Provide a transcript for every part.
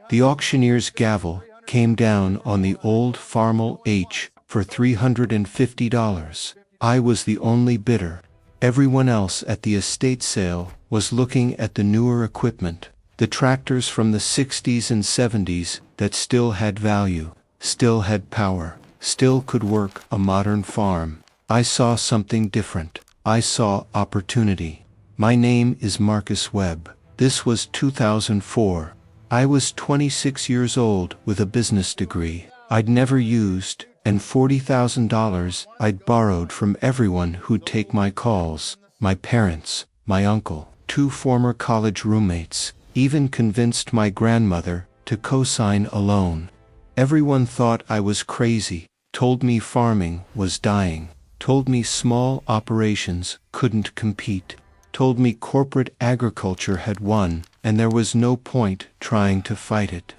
The auctioneer's gavel came down on the old Farmall H for $350. I was the only bidder. Everyone else at the estate sale was looking at the newer equipment, the tractors from the 60s and 70s that still had value, still had power, still could work a modern farm. I saw something different. I saw opportunity. My name is Marcus Webb. This was 2004. I was 26 years old with a business degree I'd never used, and $40,000 I'd borrowed from everyone who'd take my calls, my parents, my uncle, 2 former college roommates, even convinced my grandmother to co-sign a loan. Everyone thought I was crazy, told me farming was dying, told me small operations couldn't compete, told me corporate agriculture had won, and there was no point trying to fight it.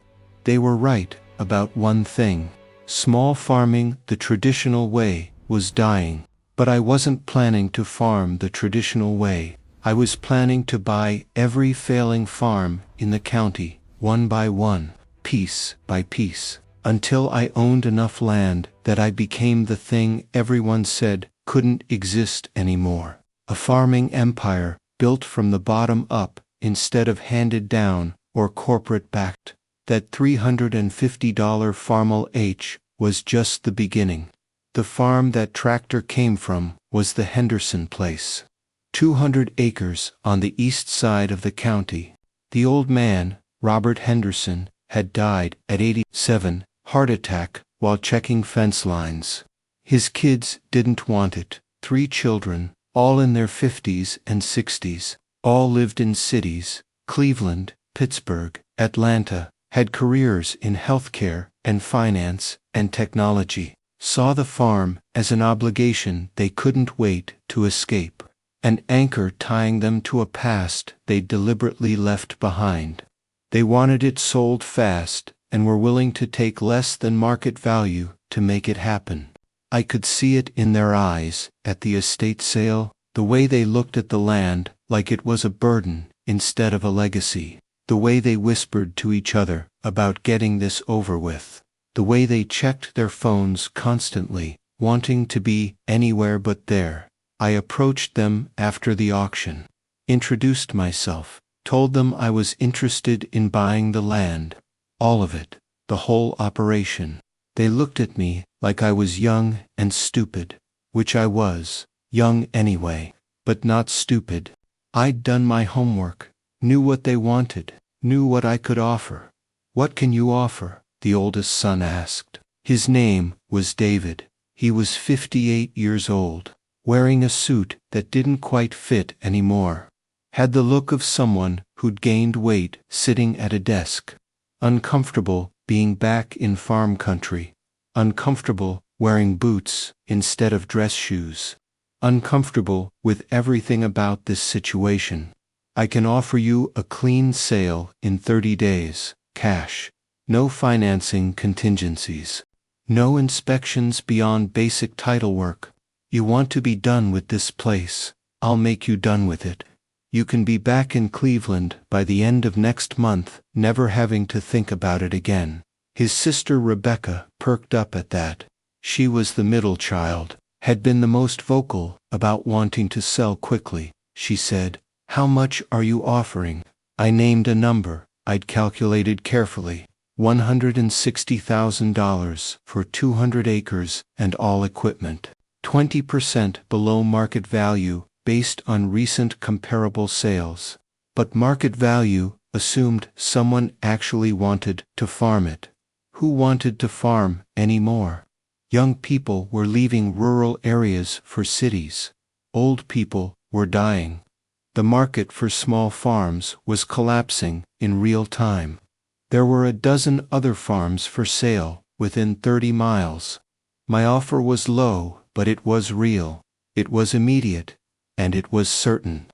They were right about one thing. Small farming the traditional way was dying, but I wasn't planning to farm the traditional way. I was planning to buy every failing farm in the county, one by one, piece by piece, until I owned enough land that I became the thing everyone said couldn't exist anymore. A farming empire built from the bottom up instead of handed down or corporate-backed. That $350 Farmall H was just the beginning. The farm that tractor came from was the Henderson place. 200 acres on the east side of the county. The old man, Robert Henderson, had died at 87, heart attack, while checking fence lines. His kids didn't want it. 3 children, all in their 50s and 60s, all lived in cities, Cleveland, Pittsburgh, Atlanta, had careers in healthcare and finance and technology, saw the farm as an obligation they couldn't wait to escape, an anchor tying them to a past they deliberately left behind. They wanted it sold fast and were willing to take less than market value to make it happen. I could see it in their eyes at the estate sale, the way they looked at the land like it was a burden instead of a legacy, the way they whispered to each other about getting this over with, the way they checked their phones constantly, wanting to be anywhere but there. I approached them after the auction, introduced myself, told them I was interested in buying the land, all of it, the whole operation. They looked at me like I was young and stupid, which I was, young anyway, but not stupid. I'd done my homework, knew what they wanted, knew what I could offer. "What can you offer?" the oldest son asked. His name was David. He was 58 years old, wearing a suit that didn't quite fit anymore. Had the look of someone who'd gained weight sitting at a desk. Uncomfortable being back in farm country. Uncomfortable wearing boots instead of dress shoes. Uncomfortable with everything about this situation. "I can offer you a clean sale in 30 days, cash. No financing contingencies. No inspections beyond basic title work. You want to be done with this place, I'll make you done with it. You can be back in Cleveland by the end of next month, never having to think about it again." His sister Rebecca perked up at that. She was the middle child, had been the most vocal about wanting to sell quickly. She said, "How much are you offering?" I named a number I'd calculated carefully. $160,000 for 200 acres and all equipment. 20% below market value based on recent comparable sales. But market value assumed someone actually wanted to farm it. Who wanted to farm anymore? Young people were leaving rural areas for cities. Old people were dying. The market for small farms was collapsing in real time. There were a dozen other farms for sale within 30 miles. My offer was low, but it was real. It was immediate, and it was certain.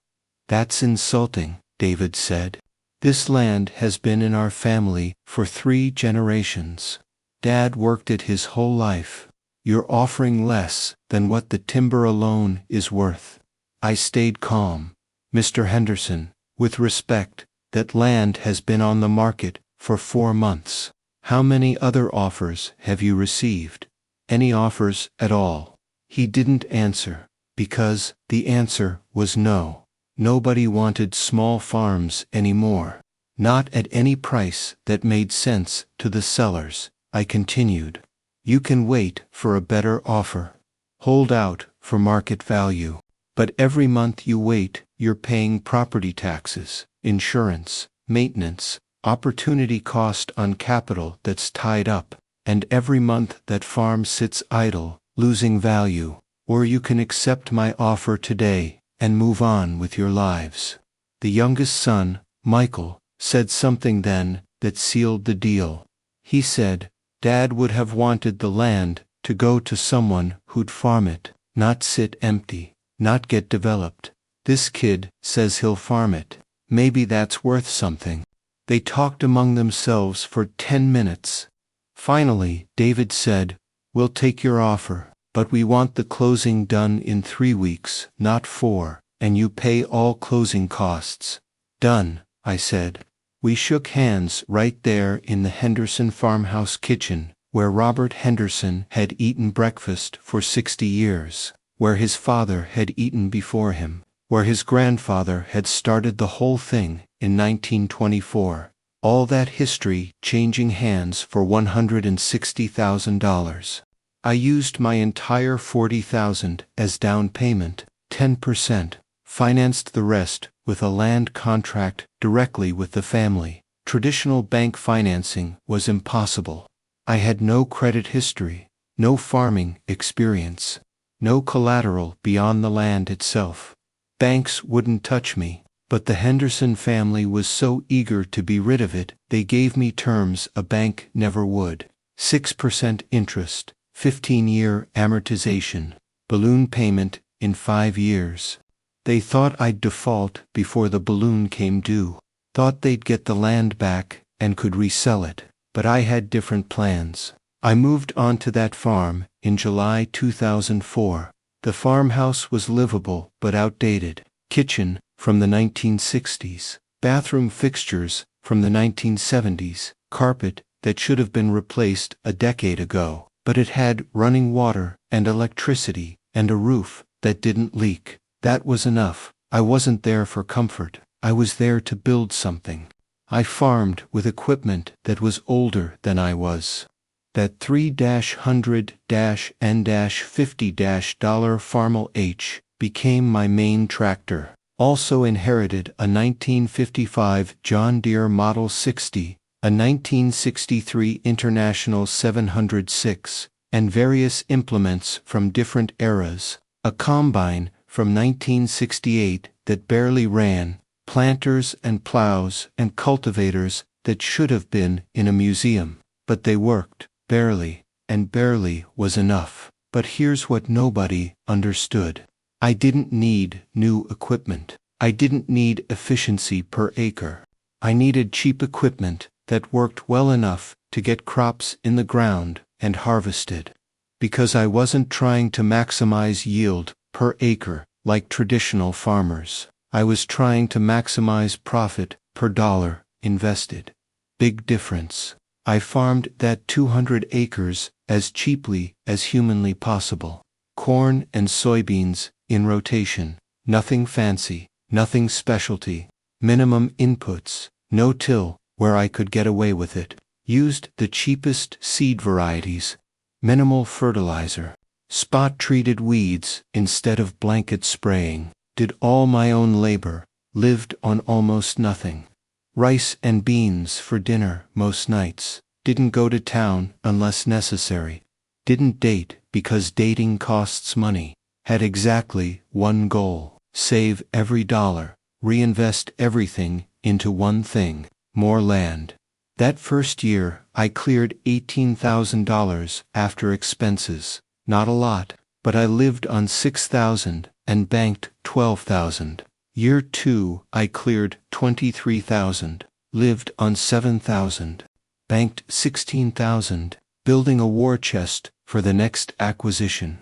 "That's insulting," David said. "This land has been in our family for 3 generations. Dad worked it his whole life. You're offering less than what the timber alone is worth." I stayed calm. "Mr. Henderson, with respect, that land has been on the market for 4 months. How many other offers have you received? Any offers at all? He didn't answer, because the answer was no. Nobody wanted small farms anymore. Not at any price that made sense to the sellers, I continued. You can wait for a better offer. Hold out for market value. But every month you wait, you're paying property taxes, insurance, maintenance, opportunity cost on capital that's tied up, and every month that farm sits idle, losing value. Or you can accept my offer today and move on with your lives. The youngest son, Michael, said something then that sealed the deal. He said, Dad would have wanted the land to go to someone who'd farm it, not sit empty, not get developed. This kid says he'll farm it. Maybe that's worth something. They talked among themselves for 10 minutes. Finally, David said, We'll take your offer, but we want the closing done in 3 weeks, not 4, and you pay all closing costs. Done, I said. We shook hands right there in the Henderson farmhouse kitchen, where Robert Henderson had eaten breakfast for 60 years, where his father had eaten before him, where his grandfather had started the whole thing in 1924. All that history changing hands for $160,000. I used my entire $40,000 as down payment, 10%, financed the rest with a land contract directly with the family. Traditional bank financing was impossible. I had no credit history, no farming experience, no collateral beyond the land itself. Banks wouldn't touch me, but the Henderson family was so eager to be rid of it, they gave me terms a bank never would. 6% interest, 15-year amortization, balloon payment in 5 years. They thought I'd default before the balloon came due, thought they'd get the land back and could resell it, but I had different plans. I moved onto that farm in July 2004. The farmhouse was livable but outdated. Kitchen from the 1960s, bathroom fixtures from the 1970s, carpet that should have been replaced a decade ago, but it had running water and electricity and a roof that didn't leak. That was enough. I wasn't there for comfort. I was there to build something. I farmed with equipment that was older than I was. That $300-N-50 Farmall H became my main tractor. Also inherited a 1955 John Deere Model 60, a 1963 International 706, and various implements from different eras. A combine from 1968 that barely ran, planters and plows and cultivators that should have been in a museum. But they worked, barely, and barely was enough. But here's what nobody understood. I didn't need new equipment. I didn't need efficiency per acre. I needed cheap equipment that worked well enough to get crops in the ground and harvested. Because I wasn't trying to maximize yield per acre like traditional farmers. I was trying to maximize profit per dollar invested. Big difference. I farmed that 200 acres as cheaply as humanly possible. Corn and soybeans in rotation. Nothing fancy, nothing specialty. Minimum inputs, no-till where I could get away with it. Used the cheapest seed varieties. Minimal fertilizer. Spot-treated weeds instead of blanket spraying. Did all my own labor. Lived on almost nothing. Rice and beans for dinner most nights. Didn't go to town unless necessary. Didn't date because dating costs money. Had exactly one goal. Save every dollar. Reinvest everything into one thing. More land. That first year, I cleared $18,000 after expenses. Not a lot, but I lived on $6,000 and banked $12,000. Year 2, I cleared $23,000, lived on $7,000, banked $16,000, building a war chest for the next acquisition.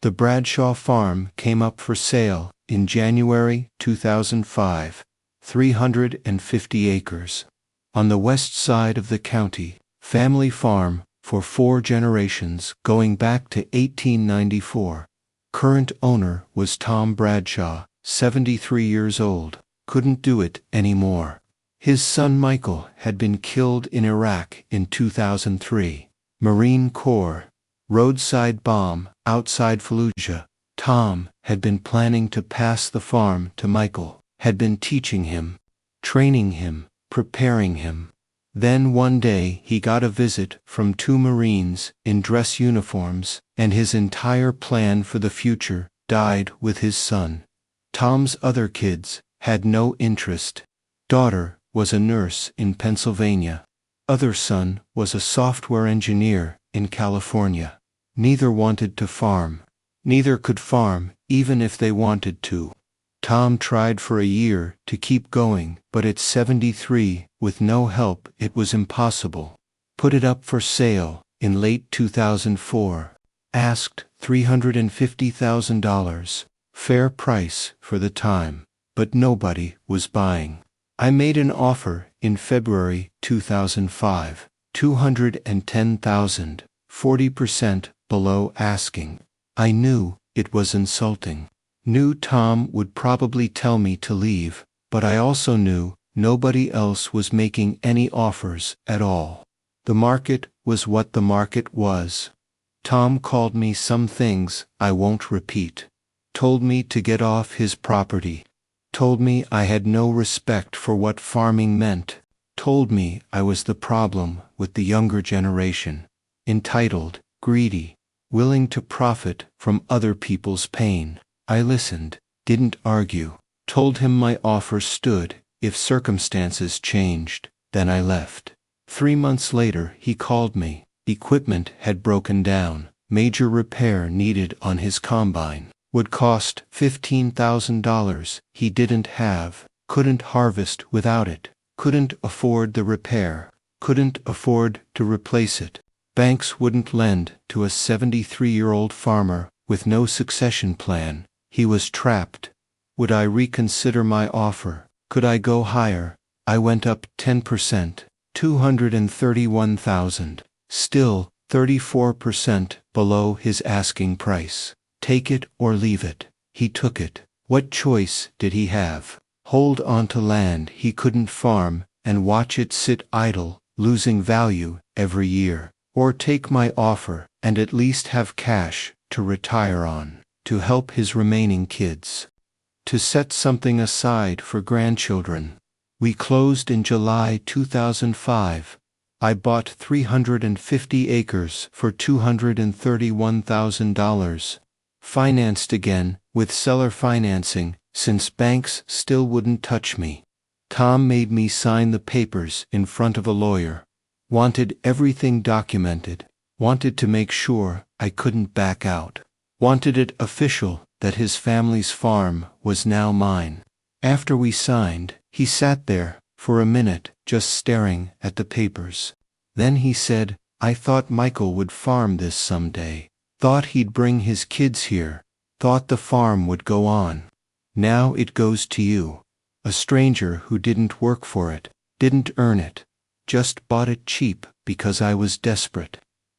The Bradshaw farm came up for sale in January 2005, 350 acres. on the west side of the county, family farm for 4 generations going back to 1894. Current owner was Tom Bradshaw, 73 years old, couldn't do it anymore. His son Michael had been killed in Iraq in 2003. Marine Corps. Roadside bomb outside Fallujah. Tom had been planning to pass the farm to Michael, had been teaching him, training him, preparing him. Then one day he got a visit from 2 Marines in dress uniforms, and his entire plan for the future died with his son. Tom's other kids had no interest. Daughter was a nurse in Pennsylvania. Other son was a software engineer in California. Neither wanted to farm. Neither could farm, even if they wanted to. Tom tried for a year to keep going, but at 73, with no help, it was impossible. Put it up for sale in late 2004. Asked $350,000, fair price for the time, but nobody was buying. I made an offer in February 2005, $210,000, 40% below asking. I knew it was insulting. Knew Tom would probably tell me to leave, but I also knew nobody else was making any offers at all. The market was what the market was. Tom called me some things I won't repeat. Told me to get off his property. Told me I had no respect for what farming meant. Told me I was the problem with the younger generation. Entitled, greedy, willing to profit from other people's pain. I listened, didn't argue, told him my offer stood if circumstances changed, then I left. 3 months later he called me. Equipment had broken down, major repair needed on his combine. Would cost $15,000 he didn't have, couldn't harvest without it, couldn't afford the repair, couldn't afford to replace it. Banks wouldn't lend to a 73-year-old farmer with no succession plan. He was trapped. Would I reconsider my offer? Could I go higher? I went up 10%, $231,000, still 34% below his asking price. Take it or leave it. He took it. What choice did he have? Hold on to land he couldn't farm and watch it sit idle, losing value every year, or take my offer and at least have cash to retire on, to help his remaining kids, to set something aside for grandchildren. We closed in July 2005. I bought 350 acres for $231,000. Financed again, with seller financing, since banks still wouldn't touch me. Tom made me sign the papers in front of a lawyer. Wanted everything documented. Wanted to make sure I couldn't back out. Wanted it official that his family's farm was now mine. After we signed, he sat there for a minute just staring at the papers. Then he said, I thought Michael would farm this someday. Thought he'd bring his kids here. Thought the farm would go on. Now it goes to you. A stranger who didn't work for it, didn't earn it, just bought it cheap because I was desperate.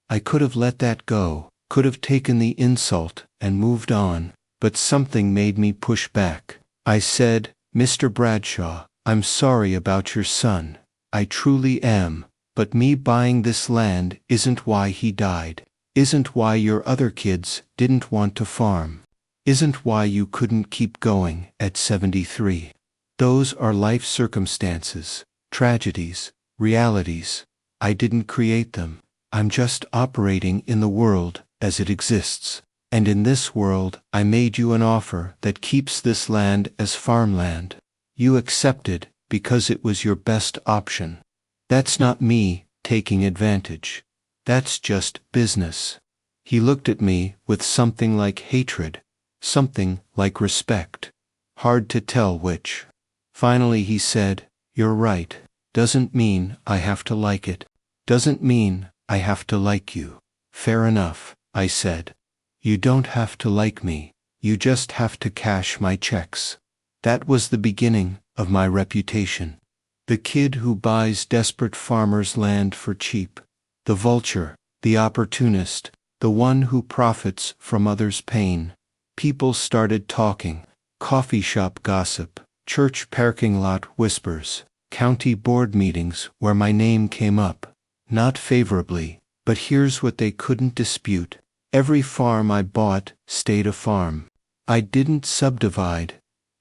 I could have let that go, could have taken the insult and moved on, but something made me push back. I said, Mr. Bradshaw, I'm sorry about your son. I truly am, but me buying this land isn't why he died. Isn't why your other kids didn't want to farm. Isn't why you couldn't keep going at 73. Those are life circumstances, tragedies, realities. I didn't create them. I'm just operating in the world as it exists. And in this world, I made you an offer that keeps this land as farmland. You accepted because it was your best option. That's not me taking advantage. That's just business. He looked at me with something like hatred, something like respect. Hard to tell which. Finally he said, You're right. Doesn't mean I have to like it. Doesn't mean I have to like you. Fair enough, I said. You don't have to like me. You just have to cash my checks. That was the beginning of my reputation. The kid who buys desperate farmers' land for cheap. The vulture, the opportunist, the one who profits from others' pain. People started talking. Coffee shop gossip, church parking lot whispers, county board meetings where my name came up. Not favorably, but here's what they couldn't dispute. Every farm I bought stayed a farm. I didn't subdivide,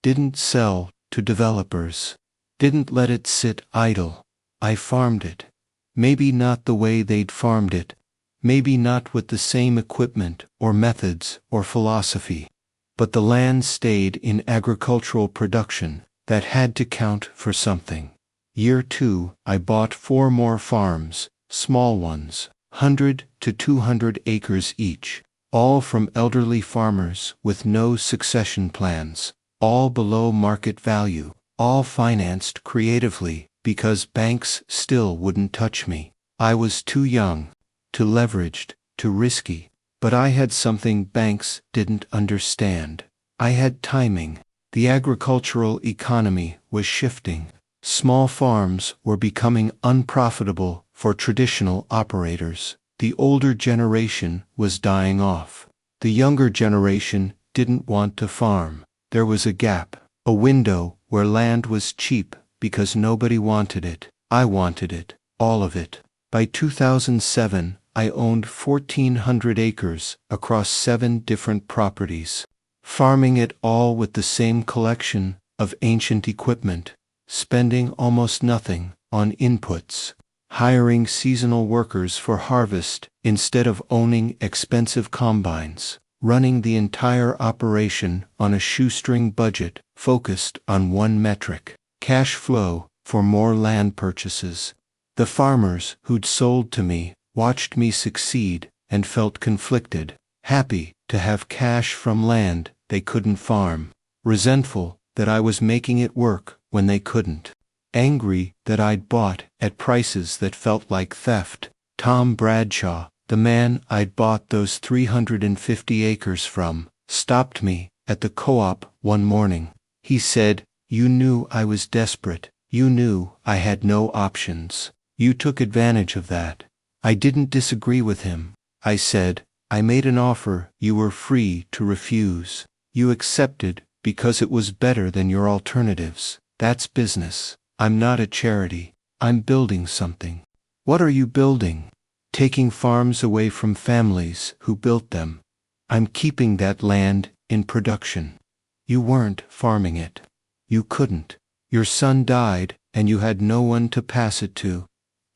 didn't sell to developers, didn't let it sit idle. I farmed it. Maybe not the way they'd farmed it, maybe not with the same equipment or methods or philosophy. But the land stayed in agricultural production. That had to count for something. Year 2, I bought 4 more farms, small ones, 100 to 200 acres each, all from elderly farmers with no succession plans, all below market value, all financed creatively because banks still wouldn't touch me. I was too young, too leveraged, too risky, but I had something banks didn't understand. I had timing. The agricultural economy was shifting. Small farms were becoming unprofitable for traditional operators. The older generation was dying off. The younger generation didn't want to farm. There was a gap, a window where land was cheap because nobody wanted it. I wanted it, all of it. By 2007, I owned 1,400 acres across 7 different properties, farming it all with the same collection of ancient equipment, spending almost nothing on inputs, hiring seasonal workers for harvest instead of owning expensive combines, running the entire operation on a shoestring budget focused on one metric: cash flow for more land purchases. The farmers who'd sold to me watched me succeed and felt conflicted, happy to have cash from land they couldn't farm, resentful that I was making it work when they couldn't, angry that I'd bought at prices that felt like theft. Tom Bradshaw, the man I'd bought those 350 acres from, stopped me at the co-op one morning. He said, "You knew I was desperate. You knew I had no options. You took advantage of that." I didn't disagree with him. I said, "I made an offer you were free to refuse. You accepted because it was better than your alternatives. That's business. I'm not a charity. I'm building something." "What are you building?" "Taking farms away from families who built them. I'm keeping that land in production." "You weren't farming it. You couldn't. Your son died and you had no one to pass it to.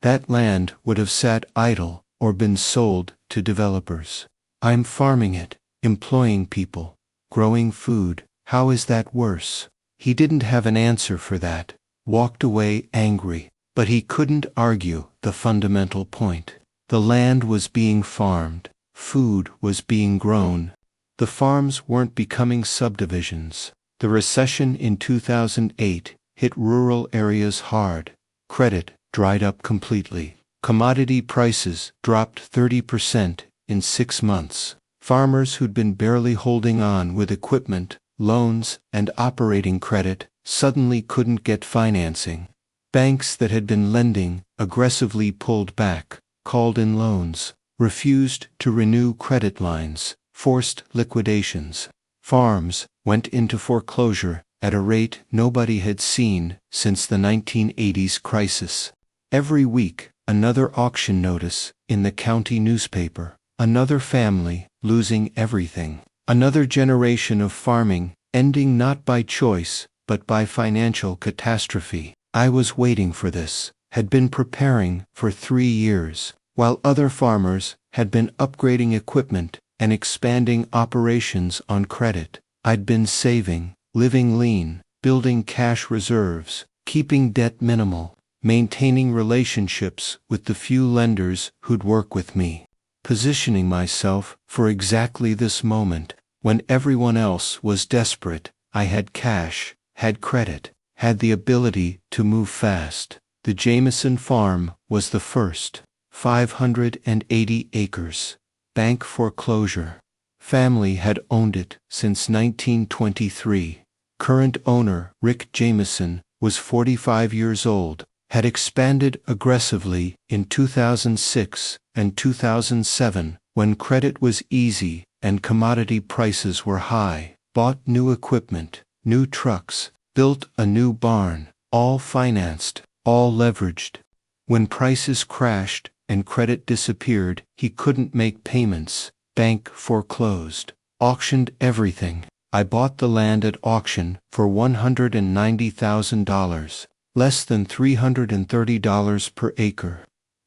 That land would have sat idle or been sold to developers. I'm farming it, employing people, growing food. How is that worse?" He didn't have an answer for that, walked away angry, but he couldn't argue the fundamental point. The land was being farmed, food was being grown. The farms weren't becoming subdivisions. The recession in 2008 hit rural areas hard. Credit dried up completely. Commodity prices dropped 30% in 6 months. Farmers who'd been barely holding on with equipment, loans, and operating credit suddenly couldn't get financing. Banks that had been lending aggressively pulled back, called in loans, refused to renew credit lines, forced liquidations. Farms went into foreclosure at a rate nobody had seen since the 1980s crisis. Every week, another auction notice in the county newspaper. Another family losing everything. Another generation of farming ending not by choice, but by financial catastrophe. I was waiting for this, had been preparing for 3 years, while other farmers had been upgrading equipment and expanding operations on credit. I'd been saving, living lean, building cash reserves, keeping debt minimal, maintaining relationships with the few lenders who'd work with me, positioning myself for exactly this moment. When everyone else was desperate, I had cash, had credit, had the ability to move fast. The Jameson farm was the first. 580 acres. Bank foreclosure. Family had owned it since 1923. Current owner, Rick Jameson, was 45 years old, had expanded aggressively in 2006 and 2007 when credit was easy and commodity prices were high, bought new equipment, new trucks, built a new barn, all financed, all leveraged. When prices crashed and credit disappeared, he couldn't make payments, bank foreclosed, auctioned everything. I bought the land at auction for $190,000, less than $330 per acre.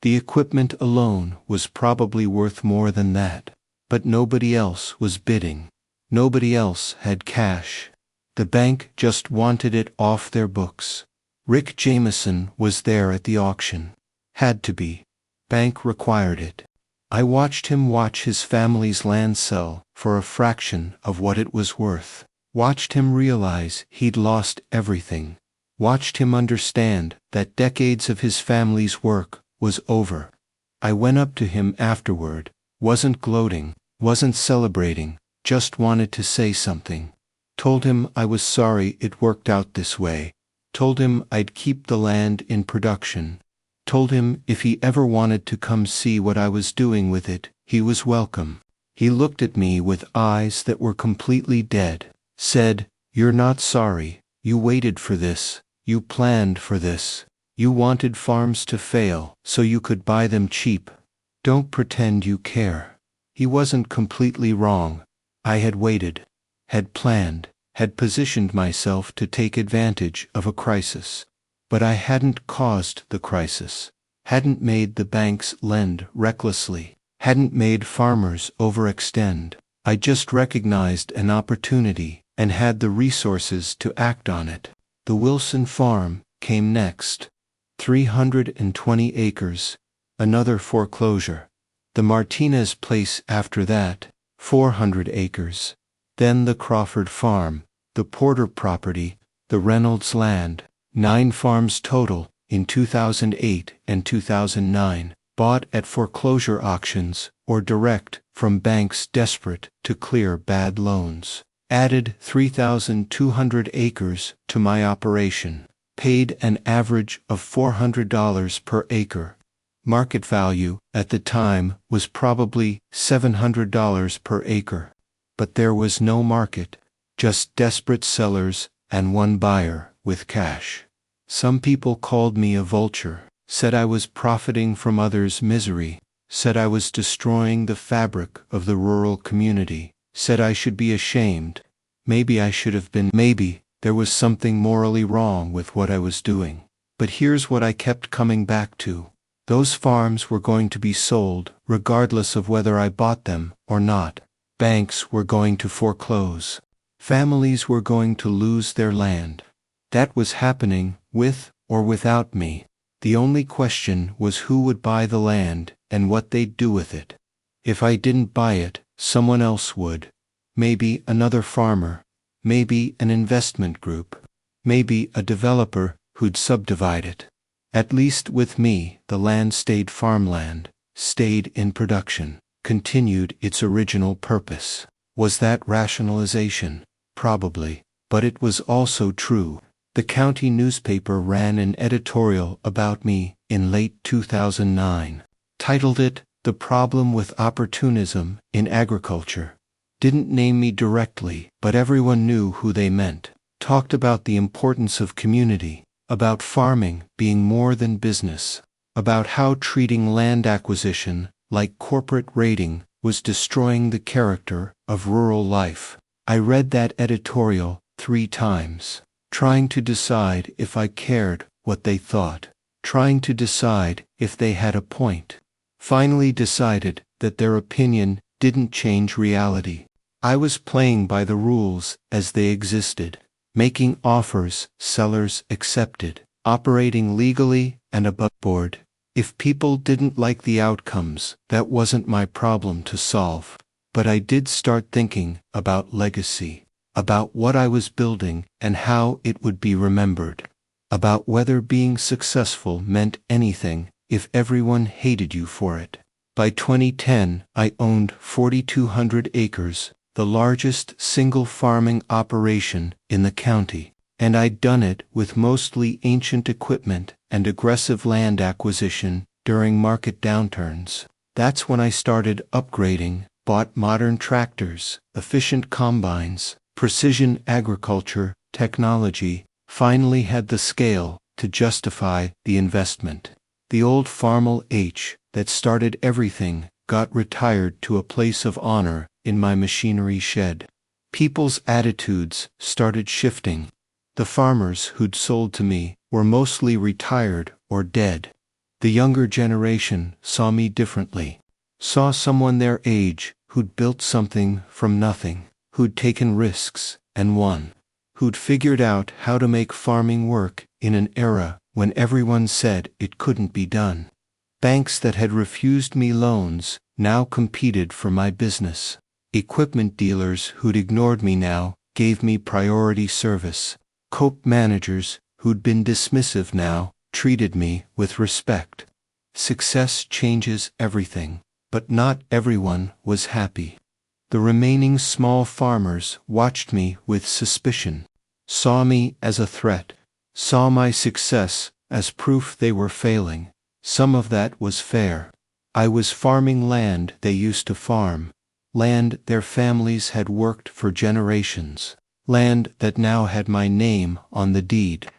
The equipment alone was probably worth more than that, but nobody else was bidding. Nobody else had cash. The bank just wanted it off their books. Rick Jameson was there at the auction. Had to be. Bank required it. I watched him watch his family's land sell for a fraction of what it was worth. Watched him realize he'd lost everything. Watched him understand that decades of his family's work was over. I went up to him afterward, wasn't gloating, wasn't celebrating, just wanted to say something. Told him I was sorry it worked out this way. Told him I'd keep the land in production. Told him if he ever wanted to come see what I was doing with it, he was welcome. He looked at me with eyes that were completely dead. Said, "You're not sorry. You waited for this. You planned for this. You wanted farms to fail so you could buy them cheap. Don't pretend you care." He wasn't completely wrong. I had waited, had planned, had positioned myself to take advantage of a crisis. But I hadn't caused the crisis, hadn't made the banks lend recklessly, hadn't made farmers overextend. I just recognized an opportunity and had the resources to act on it. The Wilson farm came next. 320 acres, another foreclosure. The Martinez place after that, 400 acres. Then the Crawford farm, the Porter property, the Reynolds land. 9 farms total in 2008 and 2009, bought at foreclosure auctions or direct from banks desperate to clear bad loans. Added 3,200 acres to my operation. Paid an average of $400 per acre. Market value at the time was probably $700 per acre. But there was no market, just desperate sellers and one buyer with cash. Some people called me a vulture, said I was profiting from others' misery, said I was destroying the fabric of the rural community, said I should be ashamed. Maybe I should have been. Maybe there was something morally wrong with what I was doing. But here's what I kept coming back to. Those farms were going to be sold, regardless of whether I bought them or not. Banks were going to foreclose. Families were going to lose their land. That was happening, with or without me. The only question was who would buy the land and what they'd do with it. If I didn't buy it, someone else would. Maybe another farmer. Maybe an investment group. Maybe a developer who'd subdivide it. At least with me, the land stayed farmland, stayed in production, continued its original purpose. Was that rationalization? Probably. But it was also true. The county newspaper ran an editorial about me in late 2009. Titled it, "The Problem with Opportunism in Agriculture." Didn't name me directly, but everyone knew who they meant. Talked about the importance of community, about farming being more than business, about how treating land acquisition like corporate raiding was destroying the character of rural life. I read that editorial 3 times, trying to decide if I cared what they thought, trying to decide if they had a point. Finally decided that their opinion didn't change reality. I was playing by the rules as they existed, making offers sellers accepted, operating legally and above board. If people didn't like the outcomes, that wasn't my problem to solve. But I did start thinking about legacy, about what I was building and how it would be remembered, about whether being successful meant anything if everyone hated you for it. By 2010, I owned 4,200 acres, the largest single farming operation in the county, And I'd done it with mostly ancient equipment and aggressive land acquisition during market downturns. That's when I started upgrading, bought modern tractors, efficient combines, precision agriculture, technology, finally had the scale to justify the investment. The old Farmall H that started everything got retired to a place of honor in my machinery shed. People's attitudes started shifting. The farmers who'd sold to me were mostly retired or dead. The younger generation saw me differently. Saw someone their age who'd built something from nothing, who'd taken risks and won, who'd figured out how to make farming work in an era when everyone said it couldn't be done. Banks that had refused me loans now competed for my business. Equipment dealers who'd ignored me now gave me priority service. Coop managers who'd been dismissive now treated me with respect. Success changes everything, but not everyone was happy. The remaining small farmers watched me with suspicion, saw me as a threat, saw my success as proof they were failing. Some of that was fair. I was farming land they used to farm, land their families had worked for generations, land that now had my name on the deed.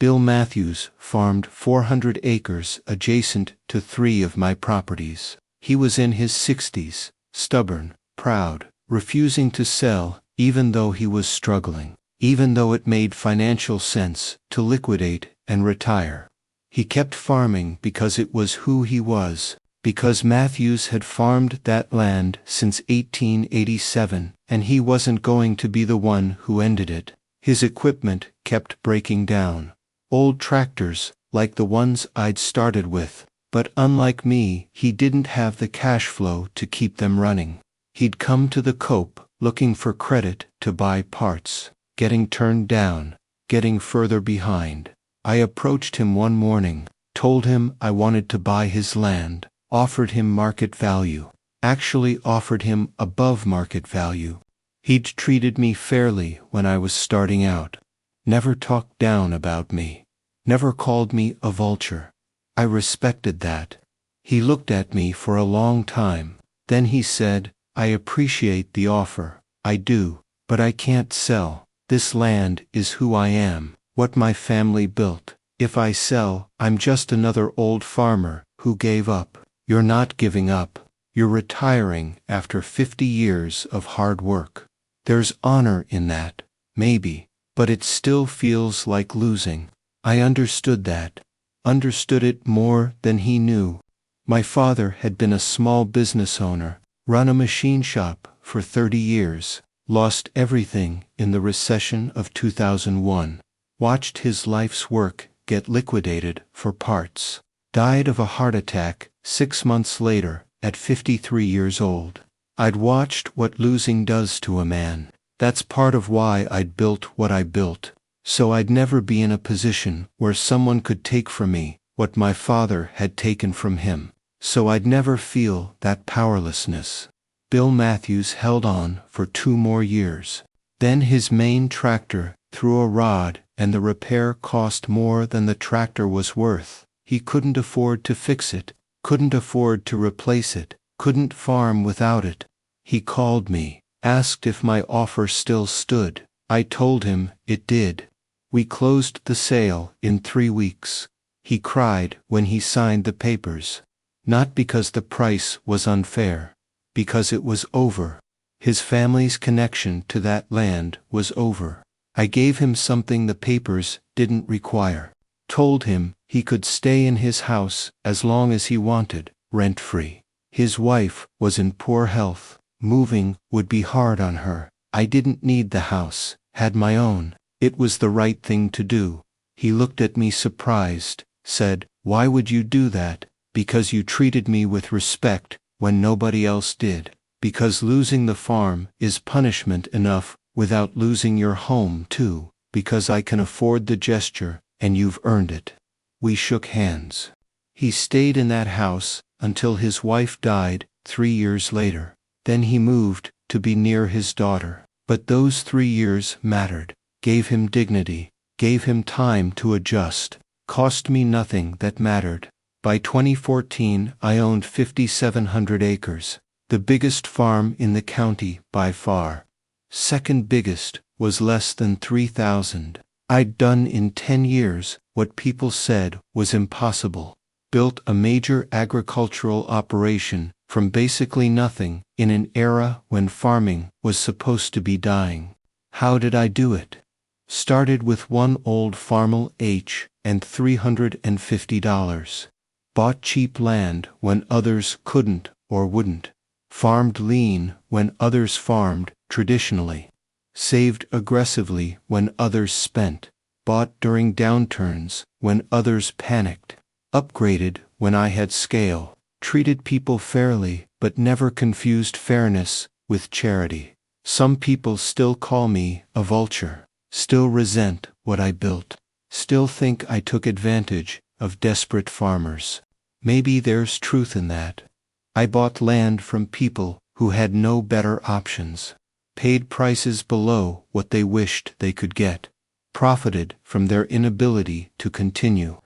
Bill Matthews farmed 400 acres adjacent to 3 of my properties. He was in his 60s, stubborn, proud, refusing to sell even though he was struggling, even though it made financial sense to liquidate and retire. He kept farming because it was who he was, because Matthews had farmed that land since 1887, and he wasn't going to be the one who ended it. His equipment kept breaking down. Old tractors, like the ones I'd started with, but unlike me, he didn't have the cash flow to keep them running. He'd come to the Coop looking for credit to buy parts, getting turned down, getting further behind. I approached him one morning, told him I wanted to buy his land, offered him market value, actually offered him above market value. He'd treated me fairly when I was starting out, never talked down about me, never called me a vulture. I respected that. He looked at me for a long time, then he said, "I appreciate the offer, I do, but I can't sell. This land is who I am, what my family built. If I sell, I'm just another old farmer who gave up." "You're not giving up. You're retiring after 50 years of hard work. There's honor in that, maybe, but it still feels like losing." I understood that. Understood it more than he knew. My father had been a small business owner, run a machine shop for 30 years, lost everything in the recession of 2001, watched his life's work get liquidated for parts, died of a heart attack 6 months later at 53 years old. I'd watched what losing does to a man. That's part of why I'd built what I built, so I'd never be in a position where someone could take from me what my father had taken from him, so I'd never feel that powerlessness. Bill Matthews held on for 2 more years. Then his main tractor threw a rod and the repair cost more than the tractor was worth. He couldn't afford to fix it, couldn't afford to replace it, couldn't farm without it. He called me, asked if my offer still stood. I told him it did. We closed the sale in 3 weeks. He cried when he signed the papers. Not because the price was unfair, because it was over. His family's connection to that land was over. I gave him something the papers didn't require. Told him he could stay in his house as long as he wanted, rent-free. His wife was in poor health. Moving would be hard on her. I didn't need the house, had my own. It was the right thing to do. He looked at me surprised, said, "Why would you do that?" "Because you treated me with respect when nobody else did. Because losing the farm is punishment enough without losing your home too. Because I can afford the gesture, and you've earned it." We shook hands. He stayed in that house until his wife died 3 years later. Then he moved to be near his daughter. But those 3 years mattered, gave him dignity, gave him time to adjust, cost me nothing that mattered. By 2014, I owned 5,700 acres, the biggest farm in the county by far. Second biggest was less than 3,000. I'd done in 10 years what people said was impossible. Built a major agricultural operation from basically nothing in an era when farming was supposed to be dying. How did I do it? Started with one old Farmall H and $350. Bought cheap land when others couldn't or wouldn't. Farmed lean when others farmed traditionally. Saved aggressively when others spent. Bought during downturns when others panicked. Upgraded when I had scale. Treated people fairly but never confused fairness with charity. Some people still call me a vulture. Still resent what I built. Still think I took advantage of desperate farmers. Maybe there's truth in that. I bought land from people who had no better options. Paid prices below what they wished they could get. Profited from their inability to continue.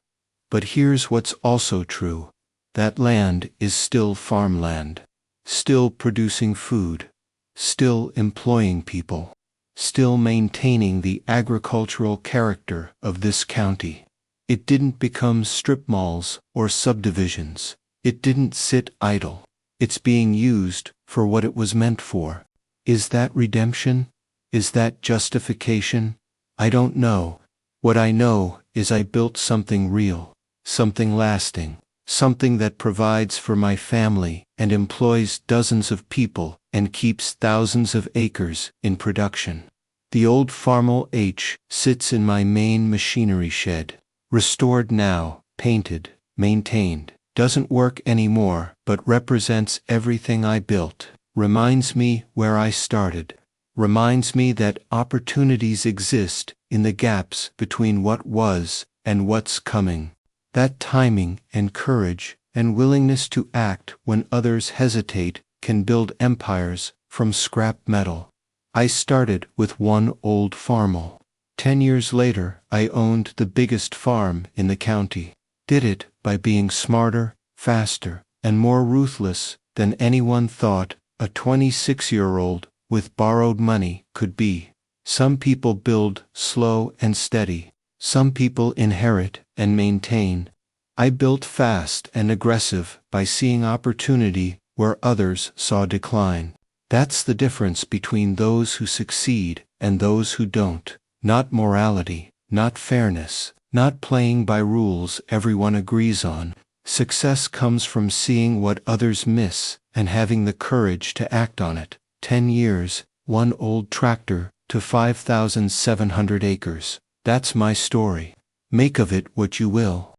But here's what's also true. That land is still farmland. Still producing food. Still employing people. Still maintaining the agricultural character of this county. It didn't become strip malls or subdivisions. It didn't sit idle. It's being used for what it was meant for. Is that redemption? Is that justification? I don't know. What I know is I built something real, something lasting, something that provides for my family and employs dozens of people and keeps thousands of acres in production. The old Farmall H sits in my main machinery shed. Restored now, painted, maintained. Doesn't work anymore, but represents everything I built. Reminds me where I started. Reminds me that opportunities exist in the gaps between what was and what's coming. That timing and courage and willingness to act when others hesitate can build empires from scrap metal. I started with one old Farmall. 10 years later, I owned the biggest farm in the county. Did it by being smarter, faster, and more ruthless than anyone thought a 26-year-old with borrowed money could be. Some people build slow and steady. Some people inherit and maintain. I built fast and aggressive by seeing opportunity where others saw decline. That's the difference between those who succeed and those who don't. Not morality, not fairness, not playing by rules everyone agrees on. Success comes from seeing what others miss and having the courage to act on it. 10 years, one old tractor to 5,700 acres. That's my story. Make of it what you will.